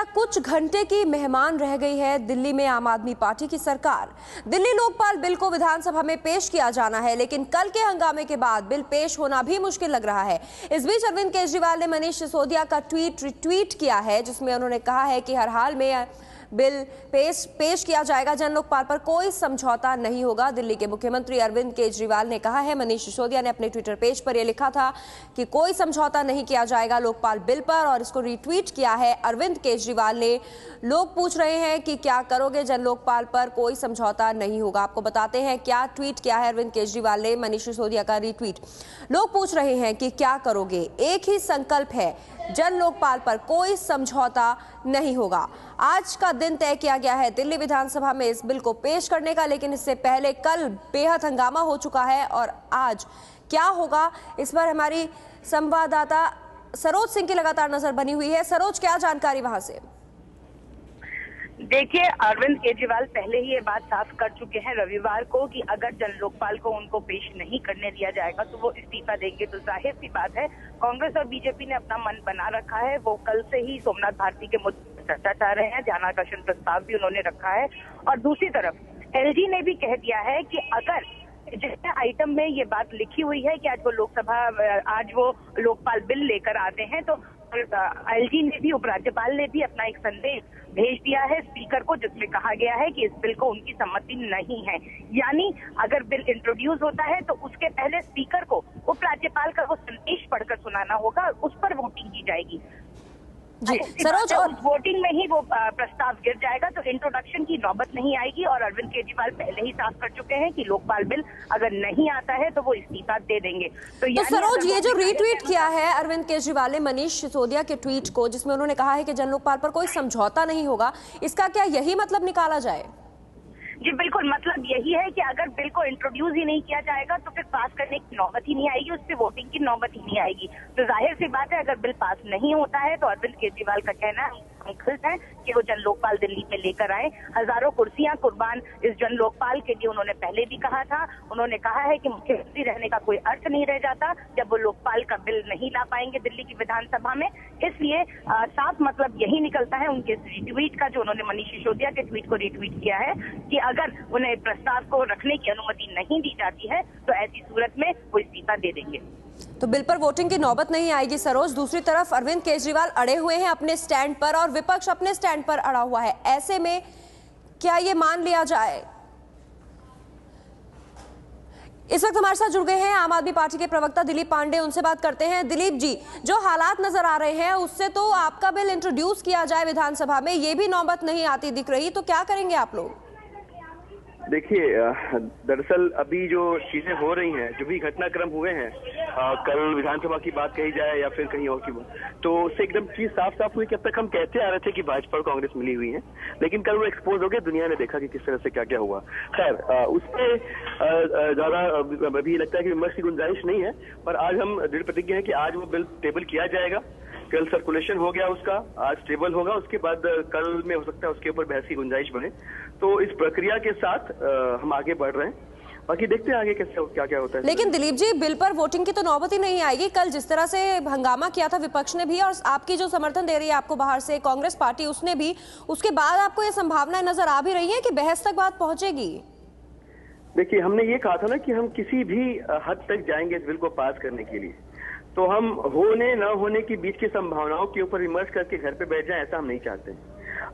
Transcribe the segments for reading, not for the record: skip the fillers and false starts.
क्या कुछ घंटे की मेहमान रह गई है दिल्ली में आम आदमी पार्टी की सरकार। दिल्ली लोकपाल बिल को विधानसभा में पेश किया जाना है, लेकिन कल के हंगामे के बाद बिल पेश होना भी मुश्किल लग रहा है। इस बीच अरविंद केजरीवाल ने मनीष सिसोदिया का ट्वीट रिट्वीट किया है, जिसमें उन्होंने कहा है कि हर हाल में बिल पेश किया जाएगा, जन लोकपाल पर कोई समझौता नहीं होगा। दिल्ली के मुख्यमंत्री अरविंद केजरीवाल ने कहा है, मनीष सिसोदिया ने अपने ट्विटर पेज पर यह लिखा था कि कोई समझौता नहीं किया जाएगा लोकपाल बिल पर, और इसको रीट्वीट किया है अरविंद केजरीवाल ने। लोग पूछ रहे हैं कि क्या करोगे, जन लोकपाल पर कोई समझौता नहीं होगा। आपको बताते हैं क्या ट्वीट किया है अरविंद केजरीवाल ने, मनीष सिसोदिया का रीट्वीट। लोग पूछ रहे हैं कि क्या करोगे, एक ही संकल्प है, जन लोकपाल पर कोई समझौता नहीं होगा। आज का दिन तय किया गया है दिल्ली विधानसभा में इस बिल को पेश करने का, लेकिन इससे पहले कल बेहद हंगामा हो चुका है और आज क्या होगा इस पर हमारी संवाददाता सरोज सिंह की लगातार नजर बनी हुई है। सरोज, क्या जानकारी वहां से? देखिए, अरविंद केजरीवाल पहले ही ये बात साफ कर चुके हैं रविवार को कि अगर जन लोकपाल को उनको पेश नहीं करने दिया जाएगा तो वो इस्तीफा देंगे। तो जाहिर सी बात है, कांग्रेस और बीजेपी ने अपना मन बना रखा है। वो कल से ही सोमनाथ भारती के मुद्दे पर चर्चा चाह रहे हैं, ध्यानाकर्षण प्रस्ताव भी उन्होंने रखा है। और दूसरी तरफ एलजी ने भी कह दिया है कि अगर जिस आइटम में ये बात लिखी हुई है कि आज वो लोकपाल बिल लेकर आते हैं, तो एलजी ने भी, उपराज्यपाल ने भी अपना एक संदेश भेज दिया है स्पीकर को, जिसमें कहा गया है कि इस बिल को उनकी सम्मति नहीं है। यानी अगर बिल इंट्रोड्यूस होता है तो उसके पहले स्पीकर को उपराज्यपाल का वो संदेश पढ़कर सुनाना होगा, उस पर वोटिंग की जाएगी जी सरोज। और वोटिंग में ही वो प्रस्ताव गिर जाएगा, तो इंट्रोडक्शन की नौबत नहीं आएगी। और अरविंद केजरीवाल पहले ही साफ कर चुके हैं कि लोकपाल बिल अगर नहीं आता है तो वो इस्तीफा दे देंगे। तो सरोज, ये जो रीट्वीट किया है अरविंद केजरीवाल ने मनीष सिसोदिया के ट्वीट को, जिसमें उन्होंने कहा है कि जन लोकपाल पर कोई समझौता नहीं होगा, इसका क्या यही मतलब निकाला जाए? जी बिल्कुल, मतलब यही है कि अगर बिल को इंट्रोड्यूस ही नहीं किया जाएगा तो फिर पास करने की नौबत ही नहीं आएगी, उस पर वोटिंग की नौबत ही नहीं आएगी। तो जाहिर सी बात है, अगर बिल पास नहीं होता है तो अरविंद केजरीवाल का कहना संकल्प है कि वो जन लोकपाल दिल्ली में लेकर आए। हजारों कुर्सियां कुर्बान इस जन लोकपाल के लिए उन्होंने पहले भी कहा था। उन्होंने कहा है कि मुख्यमंत्री रहने का कोई अर्थ नहीं रह जाता जब वो लोकपाल का बिल नहीं ला पाएंगे दिल्ली की विधानसभा में। इसलिए साफ मतलब यही निकलता है उनके रिट्वीट का, जो उन्होंने मनीष सिसोदिया के ट्वीट को रिट्वीट किया है, कि अगर उन्हें प्रस्ताव को रखने की अनुमति नहीं दी जाती है तो ऐसी सूरत में वो इस्तीफा दे देंगे। तो बिल पर वोटिंग की नौबत नहीं आएगी सरोज। दूसरी तरफ अरविंद केजरीवाल अड़े हुए हैं अपने स्टैंड पर और विपक्ष अपने स्टैंड पर अड़ा हुआ है। ऐसे में क्या ये मान लिया जाए? इस वक्त हमारे साथ जुड़ गए हैं आम आदमी पार्टी के प्रवक्ता दिलीप पांडे, उनसे बात करते हैं। दिलीप जी, जो हालात नजर आ रहे हैं उससे तो आपका बिल इंट्रोड्यूस किया जाए विधानसभा में, ये भी नौबत नहीं आती दिख रही, तो क्या करेंगे आप लोग? देखिए, दरअसल अभी जो चीजें हो रही हैं, जो भी घटनाक्रम हुए हैं, कल विधानसभा की बात कही जाए या फिर कहीं और की बात, तो उससे एकदम चीज साफ साफ हुई कि अब तक हम कहते आ रहे थे कि भाजपा और कांग्रेस मिली हुई है, लेकिन कल वो एक्सपोज हो गया, दुनिया ने देखा कि किस तरह से क्या क्या हुआ। खैर, उस पर ज्यादा अभी लगता है कि विमर्श की गुंजाइश नहीं है, पर आज हम दृढ़ प्रतिज्ञ है कि आज वो बिल टेबल किया जाएगा। कल सर्कुलेशन हो गया उसका, आज टेबल होगा, उसके बाद कल में हो सकता है उसके ऊपर बहस की गुंजाइश बने। तो इस प्रक्रिया के साथ हम आगे बढ़ रहे हैं, बाकी देखते हैं आगे कैसे क्या क्या होता है। लेकिन दिलीप जी, बिल पर वोटिंग की तो नौबत ही नहीं आएगी। कल जिस तरह से हंगामा किया था विपक्ष ने भी, और आपकी जो समर्थन दे रही है आपको बाहर से कांग्रेस पार्टी, उसने भी, उसके बाद आपको ये संभावनाएं नजर आ भी रही है कि बहस तक बात पहुंचेगी? देखिए, हमने ये कहा था ना कि हम किसी भी हद तक जाएंगे इस बिल को पास करने के लिए, तो हम होने न होने के बीच की संभावनाओं के ऊपर विमर्श करके घर पे बैठ जाएं, ऐसा हम नहीं चाहते।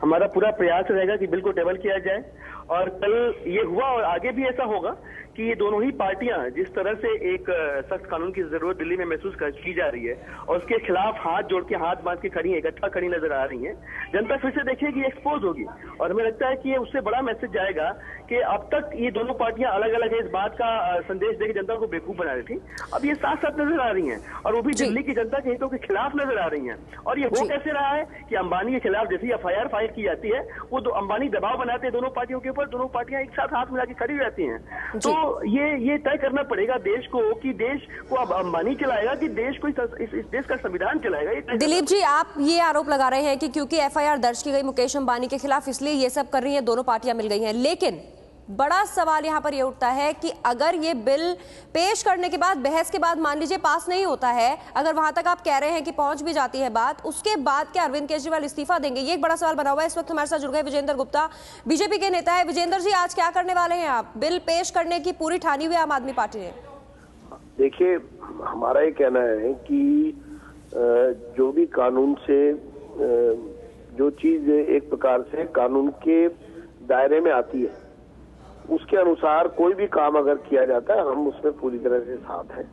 हमारा पूरा प्रयास रहेगा कि बिल को टेबल किया जाए, और कल ये हुआ और आगे भी ऐसा होगा कि ये दोनों ही पार्टियां जिस तरह से एक सख्त कानून की जरूरत दिल्ली में महसूस की जा रही है और उसके खिलाफ हाथ जोड़ के, हाथ बांध के खड़ी है, इकट्ठा खड़ी नजर आ रही है, जनता फिर से देखेगी, एक्सपोज होगी। और हमें लगता है कि ये उससे बड़ा मैसेज जाएगा कि अब तक ये दोनों पार्टियां अलग अलग है, इस बात का संदेश देकर जनता को बेवकूफ बना रही थी, अब ये साथ साथ नजर आ रही है, और वो भी दिल्ली की जनता के हितों के खिलाफ नजर आ रही है। और ये हो कैसे रहा है कि अंबानी के खिलाफ जैसी FIR फाइल की जाती है, वो अंबानी दबाव बनाते हैं दोनों पार्टियों के ऊपर, दोनों पार्टियां एक साथ हाथ मिला के खड़ी रहती हैं। तो ये तय करना पड़ेगा देश को कि देश को अब अंबानी चलाएगा कि देश को इस देश का संविधान चलाएगा। दिलीप जी, आप ये आरोप लगा रहे हैं कि क्योंकि FIR दर्ज की गई मुकेश अंबानी के खिलाफ, इसलिए ये सब कर रही है, दोनों पार्टियां मिल गई हैं, लेकिन बड़ा सवाल यहाँ पर ये उठता है कि अगर ये बिल पेश करने के बाद, बहस के बाद मान लीजिए पास नहीं होता है, अगर वहां तक आप कह रहे हैं कि पहुंच भी जाती है बात, उसके बाद क्या अरविंद केजरीवाल इस्तीफा देंगे? ये एक बड़ा सवाल बना हुआ है। इस वक्त हमारे साथ जुड़ गए विजेंद्र गुप्ता, बीजेपी के नेता है। विजेंद्र जी, आज क्या करने वाले हैं आप? बिल पेश करने की पूरी ठानी हुई आम आदमी पार्टी ने। देखिए, हमारा ये कहना है कि जो भी कानून से जो चीज एक प्रकार से कानून के दायरे में आती है, उसके अनुसार कोई भी काम अगर किया जाता है, हम उसमें पूरी तरह से साथ हैं।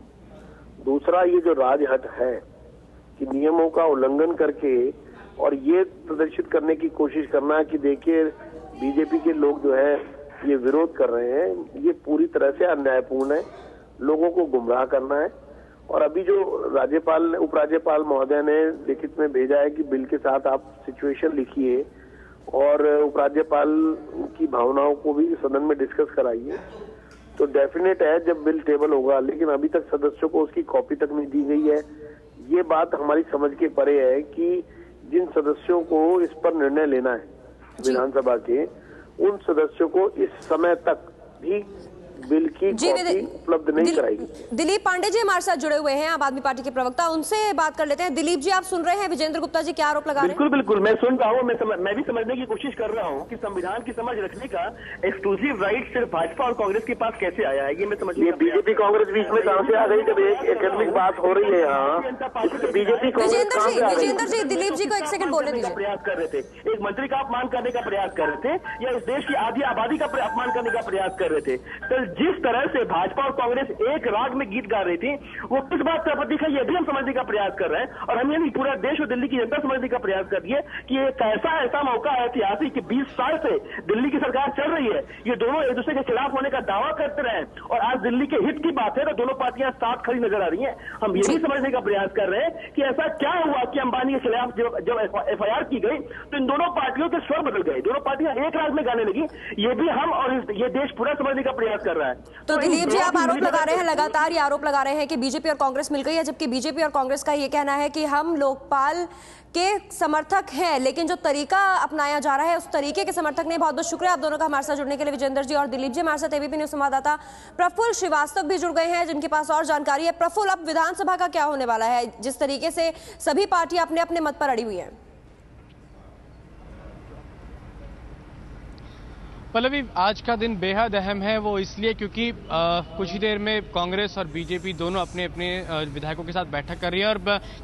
दूसरा, ये जो राजहट है कि नियमों का उल्लंघन करके और ये प्रदर्शित करने की कोशिश करना कि देखिए बीजेपी के लोग जो है ये विरोध कर रहे हैं, ये पूरी तरह से अन्यायपूर्ण है, लोगों को गुमराह करना है। और अभी जो राज्यपाल, उपराज्यपाल महोदय ने लिखित में भेजा है कि बिल के साथ आप सिचुएशन लिखिए और उपराज्यपाल की भावनाओं को भी सदन में डिस्कस कराइए, तो डेफिनेट है जब बिल टेबल होगा। लेकिन अभी तक सदस्यों को उसकी कॉपी तक नहीं दी गई है। ये बात हमारी समझ के परे है कि जिन सदस्यों को इस पर निर्णय लेना है विधानसभा के, उन सदस्यों को इस समय तक भी बिल की कॉपी उपलब्ध नहीं कराएगी। दिलीप पांडे जी हमारे साथ जुड़े हुए हैं, आम आदमी पार्टी के प्रवक्ता, उनसे बात कर लेते हैं। दिलीप जी, आप सुन रहे हैं विजेंद्र गुप्ता जी क्या आरोप लगा रहे हैं? बिल्कुल बिल्कुल, मैं सुन रहा हूँ। मैं भी समझने की कोशिश कर रहा हूँ कि संविधान की समझ रखने का एक्सक्लूसिव राइट सिर्फ भाजपा और कांग्रेस के पास कैसे आया है, ये मैं समझ। ये बीजेपी कांग्रेस बीच में कहां से आ गई? जब एक एकेडमिक बात हो रही है यहाँ, बीजेपी विजेंद्र जी, दिलीप जी को एक सेकंड बोलने दीजिए। प्रयास कर रहे थे, एक मंत्री का अपमान करने का प्रयास कर रहे थे, या इस देश की आधी आबादी का अपमान करने का प्रयास कर रहे थे। तो जिस तरह से भाजपा और कांग्रेस एक राग में गीत गा रही थी, वो किस बात का प्रतीक है, ये भी हम समझने का प्रयास कर रहे हैं। और हम ये नहीं, पूरा देश और दिल्ली की जनता समझने का प्रयास कर रही है कि एक ऐसा मौका है ऐतिहासिक कि 20 साल से दिल्ली की सरकार चल रही है, ये दोनों एक दूसरे के खिलाफ होने का दावा करते रहे, और आज दिल्ली के हित की बात है तो दोनों पार्टियां साथ खड़ी नजर आ रही हैं। हम ये भी समझने का प्रयास कर रहे हैं कि ऐसा क्या हुआ कि अंबानी के खिलाफ जब FIR की गई तो इन दोनों पार्टियों के स्वर बदल गए, दोनों पार्टियां एक राग में गाने लगी। ये भी हम और ये देश पूरा समझने का प्रयास कर रहा है। तो दिलीप जी, आप आरोप लगा रहे हैं, लगातार ये आरोप लगा रहे हैं कि बीजेपी और कांग्रेस मिल गई है, जबकि बीजेपी और कांग्रेस का ये कहना है कि हम लोकपाल के समर्थक हैं, लेकिन जो तरीका अपनाया जा रहा है उस तरीके के समर्थक नहीं। बहुत बहुत शुक्रिया आप दोनों का हमारे साथ जुड़ने के लिए, विजेंद्र जी और दिलीप जी। हमारे साथ एबीपी न्यूज संवाददाता प्रफुल्ल श्रीवास्तव भी जुड़ गए हैं, जिनके पास और जानकारी है। प्रफुल्ल, अब विधानसभा का क्या होने वाला है, जिस तरीके से सभी पार्टियां अपने अपने मत पर अड़ी हुई हैं? पल्लवी, आज का दिन बेहद अहम है, वो इसलिए क्योंकि कुछ ही देर में कांग्रेस और बीजेपी दोनों अपने अपने विधायकों के साथ बैठक कर रही है। और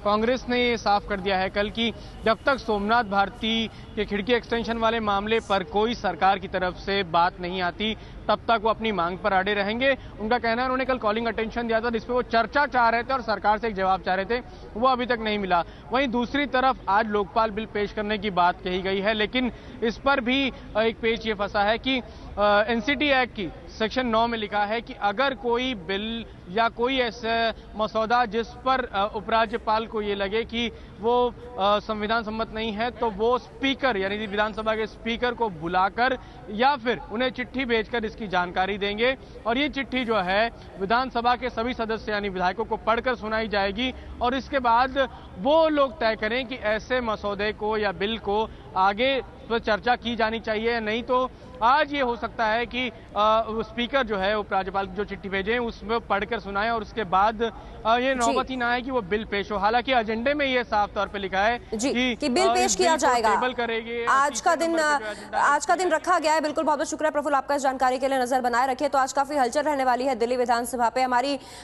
कांग्रेस ने ये साफ कर दिया है कल कि जब तक सोमनाथ भारती के खिड़की एक्सटेंशन वाले मामले पर कोई सरकार की तरफ से बात नहीं आती, तब तक वो अपनी मांग पर अड़े रहेंगे। उनका कहना है, उन्होंने कल कॉलिंग अटेंशन दिया था जिसपे वो चर्चा चाह रहे थे और सरकार से एक जवाब चाह रहे थे, वो अभी तक नहीं मिला। वहीं दूसरी तरफ आज लोकपाल बिल पेश करने की बात कही गई है, लेकिन इस पर भी एक पेच ये फंसा है कि एनसीटी एक्ट की सेक्शन 9 में लिखा है कि अगर कोई बिल या कोई ऐसा मसौदा जिस पर उपराज्यपाल को ये लगे कि वो संविधान सम्मत नहीं है, तो वो स्पीकर यानी विधानसभा के स्पीकर को बुलाकर या फिर उन्हें चिट्ठी भेजकर इसकी जानकारी देंगे। और ये चिट्ठी जो है विधानसभा के सभी सदस्य यानी विधायकों को पढ़कर सुनाई जाएगी, और इसके बाद वो लोग तय करें कि ऐसे मसौदे को या बिल को आगे पर चर्चा की जानी चाहिए या नहीं। तो आज ये हो सकता है कि स्पीकर जो है उपराज्यपाल की जो चिट्ठी भेजे उसमें पढ़कर सुनाए, और उसके बाद ये नौबत ही ना है कि वो बिल पेश हो। हालांकि एजेंडे में ये साफ तौर पे लिखा है कि बिल पेश किया जाएगा। टेबल करेंगे, आज का दिन रखा गया है। बिल्कुल, बहुत बहुत शुक्रिया प्रफुल्ल आपका इस जानकारी के लिए। नजर बनाए रखिए। तो आज काफी हलचल रहने वाली है दिल्ली विधानसभा पे। हमारी